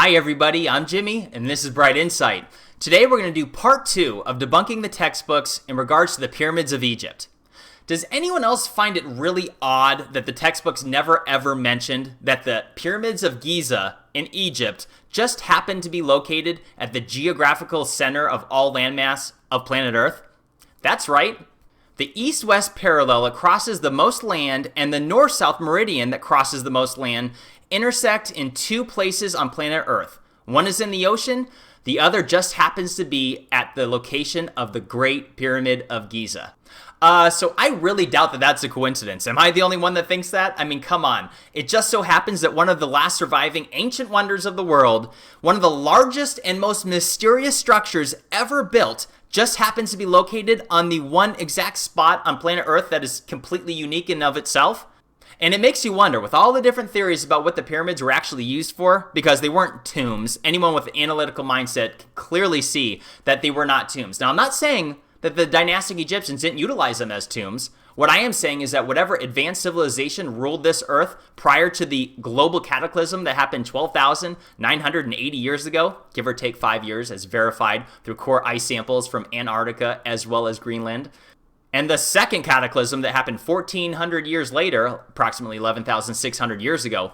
Hi everybody, I'm Jimmy, and this is Bright Insight. Today we're going to do part 2 of debunking the textbooks in regards to the pyramids of Egypt. Does anyone else find it really odd that the textbooks never ever mentioned that the pyramids of Giza in Egypt just happen to be located at the geographical center of all landmass of planet Earth? That's right. The east-west parallel that crosses the most land and the north-south meridian that crosses the most land intersect in two places on planet Earth. One is in the ocean, the other just happens to be at the location of the Great Pyramid of Giza. So I really doubt that that's a coincidence. Am I the only one that thinks that? I mean, come on. It just so happens that one of the last surviving ancient wonders of the world, one of the largest and most mysterious structures ever built, just happens to be located on the one exact spot on planet Earth that is completely unique in and of itself. And it makes you wonder, with all the different theories about what the pyramids were actually used for, because they weren't tombs, anyone with an analytical mindset can clearly see that they were not tombs. Now, I'm not saying that the dynastic Egyptians didn't utilize them as tombs. What I am saying is that whatever advanced civilization ruled this earth prior to the global cataclysm that happened 12,980 years ago, give or take 5 years, as verified through core ice samples from Antarctica as well as Greenland, and the second cataclysm that happened 1,400 years later, approximately 11,600 years ago,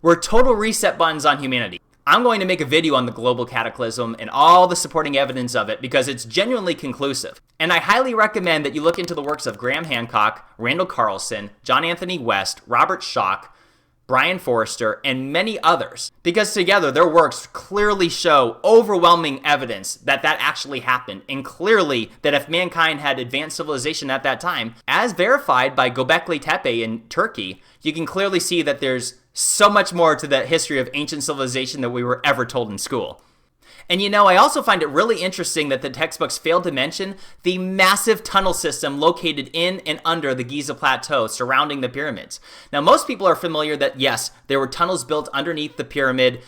were total reset buttons on humanity. I'm going to make a video on the global cataclysm and all the supporting evidence of it because it's genuinely conclusive. And I highly recommend that you look into the works of Graham Hancock, Randall Carlson, John Anthony West, Robert Schoch, Brien, and many others, because together their works clearly show overwhelming evidence that that actually happened, and clearly that if mankind had advanced civilization at that time, as verified by Göbekli Tepe in Turkey, you can clearly see that there's so much more to the history of ancient civilization than we were ever told in school. And you know, I also find it really interesting that the textbooks failed to mention the massive tunnel system located in and under the Giza Plateau surrounding the pyramids. Now, most people are familiar that, yes, there were tunnels built underneath the pyramid,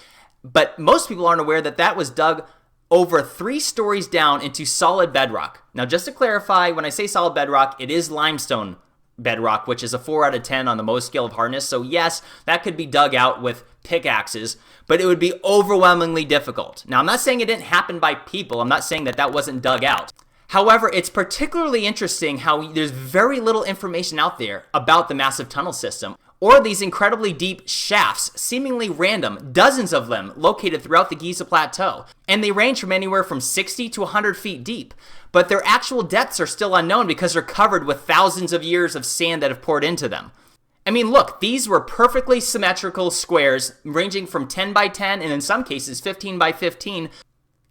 but most people aren't aware that that was dug over 3 stories down into solid bedrock. Now, just to clarify, when I say solid bedrock, it is limestone bedrock, which is a 4 out of 10 on the Mohs scale of hardness. So yes, that could be dug out with pickaxes, but it would be overwhelmingly difficult. Now, I'm not saying it didn't happen by people. I'm not saying that that wasn't dug out. However, it's particularly interesting how there's very little information out there about the massive tunnel system or these incredibly deep shafts, seemingly random, dozens of them located throughout the Giza Plateau. And they range from anywhere from 60 to 100 feet deep. But their actual depths are still unknown because they're covered with thousands of years of sand that have poured into them. I mean, look, these were perfectly symmetrical squares ranging from 10 by 10 and in some cases 15 by 15,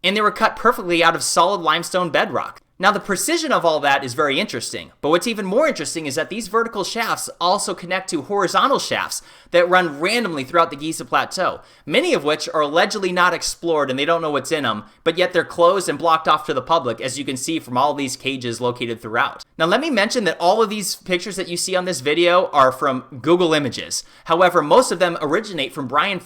and they were cut perfectly out of solid limestone bedrock. Now, the precision of all that is very interesting, but what's even more interesting is that these vertical shafts also connect to horizontal shafts that run randomly throughout the Giza Plateau, many of which are allegedly not explored and they don't know what's in them, but yet they're closed and blocked off to the public, as you can see from all these cages located throughout. Now, let me mention that all of these pictures that you see on this video are from Google Images. However, most of them originate from Brien.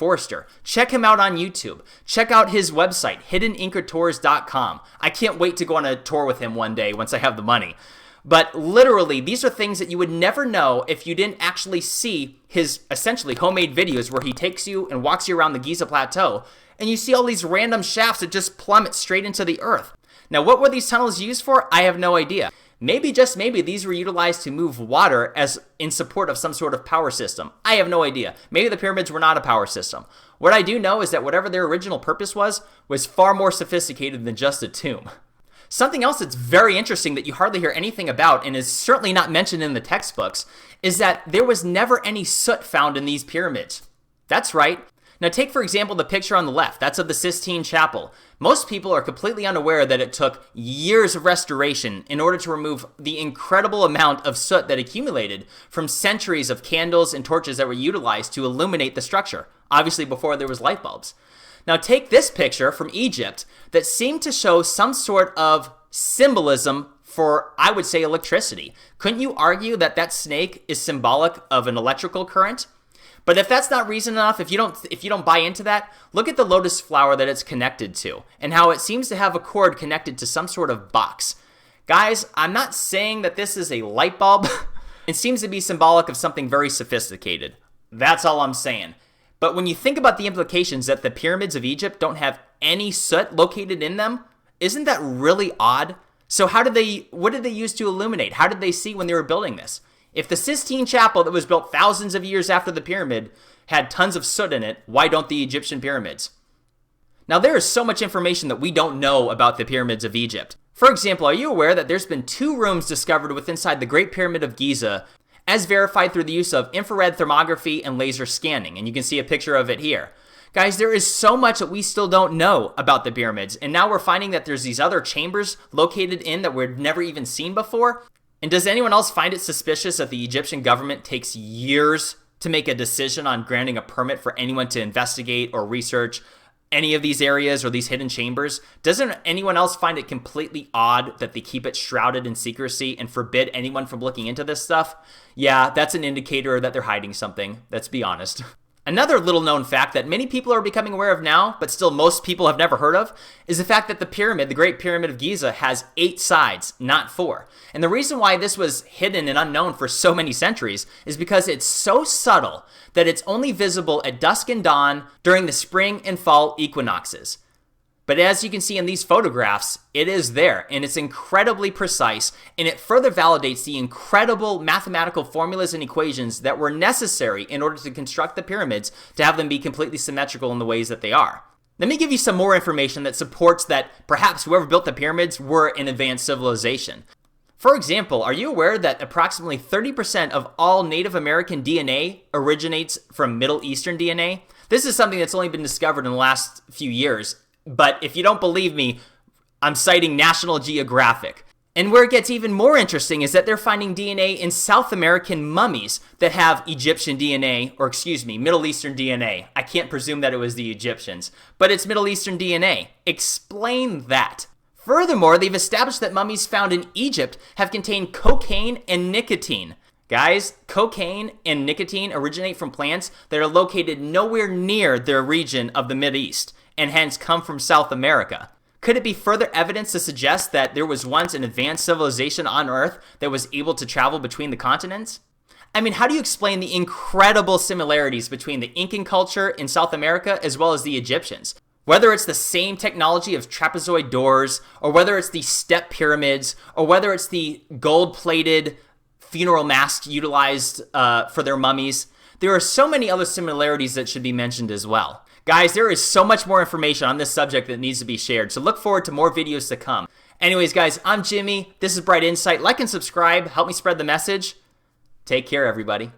Check him out on YouTube. Check out his website, hiddeninkatours.com. I can't wait to go on a tour with him one day once I have the money. But literally, these are things that you would never know if you didn't actually see his essentially homemade videos where he takes you and walks you around the Giza Plateau, and you see all these random shafts that just plummet straight into the earth. Now, what were these tunnels used for? I have no idea. Maybe, just maybe, these were utilized to move water as in support of some sort of power system. I have no idea. Maybe the pyramids were not a power system. What I do know is that whatever their original purpose was far more sophisticated than just a tomb. Something else that's very interesting that you hardly hear anything about and is certainly not mentioned in the textbooks is that there was never any soot found in these pyramids. That's right. Now take, for example, the picture on the left. That's of the Sistine Chapel. Most people are completely unaware that it took years of restoration in order to remove the incredible amount of soot that accumulated from centuries of candles and torches that were utilized to illuminate the structure, obviously before there was light bulbs. Now take this picture from Egypt that seemed to show some sort of symbolism for, I would say, electricity. Couldn't you argue that that snake is symbolic of an electrical current? But if that's not reason enough, if you don't buy into that, look at the lotus flower that it's connected to and how it seems to have a cord connected to some sort of box. Guys, I'm not saying that this is a light bulb. It seems to be symbolic of something very sophisticated. That's all I'm saying. But when you think about the implications that the pyramids of Egypt don't have any soot located in them, isn't that really odd? So what did they use to illuminate? How did they see when they were building this? If the Sistine Chapel that was built thousands of years after the pyramid had tons of soot in it, why don't the Egyptian pyramids? Now, there is so much information that we don't know about the pyramids of Egypt. For example, are you aware that there's been 2 rooms discovered within inside the Great Pyramid of Giza, as verified through the use of infrared thermography and laser scanning? And you can see a picture of it here. Guys, there is so much that we still don't know about the pyramids, and now we're finding that there's these other chambers located in that we've never even seen before. And does anyone else find it suspicious that the Egyptian government takes years to make a decision on granting a permit for anyone to investigate or research any of these areas or these hidden chambers? Doesn't anyone else find it completely odd that they keep it shrouded in secrecy and forbid anyone from looking into this stuff? Yeah, that's an indicator that they're hiding something. Let's be honest. Another little known fact that many people are becoming aware of now, but still most people have never heard of, is the fact that the pyramid, the Great Pyramid of Giza, has 8 sides, not 4. And the reason why this was hidden and unknown for so many centuries is because it's so subtle that it's only visible at dusk and dawn during the spring and fall equinoxes. But as you can see in these photographs, it is there, and it's incredibly precise, and it further validates the incredible mathematical formulas and equations that were necessary in order to construct the pyramids to have them be completely symmetrical in the ways that they are. Let me give you some more information that supports that perhaps whoever built the pyramids were an advanced civilization. For example, are you aware that approximately 30% of all Native American DNA originates from Middle Eastern DNA? This is something that's only been discovered in the last few years. But if you don't believe me, I'm citing National Geographic. And where it gets even more interesting is that they're finding DNA in South American mummies that have Egyptian DNA, or excuse me, Middle Eastern DNA. I can't presume that it was the Egyptians, but it's Middle Eastern DNA. Explain that. Furthermore, they've established that mummies found in Egypt have contained cocaine and nicotine. Guys, cocaine and nicotine originate from plants that are located nowhere near their region of the Mideast, and hence come from South America. Could it be further evidence to suggest that there was once an advanced civilization on Earth that was able to travel between the continents? I mean, how do you explain the incredible similarities between the Incan culture in South America as well as the Egyptians? Whether it's the same technology of trapezoid doors, or whether it's the step pyramids, or whether it's the gold-plated funeral masks utilized for their mummies, there are so many other similarities that should be mentioned as well. Guys, there is so much more information on this subject that needs to be shared, so look forward to more videos to come. Anyways, guys, I'm Jimmy. This is Bright Insight. Like and subscribe. Help me spread the message. Take care, everybody.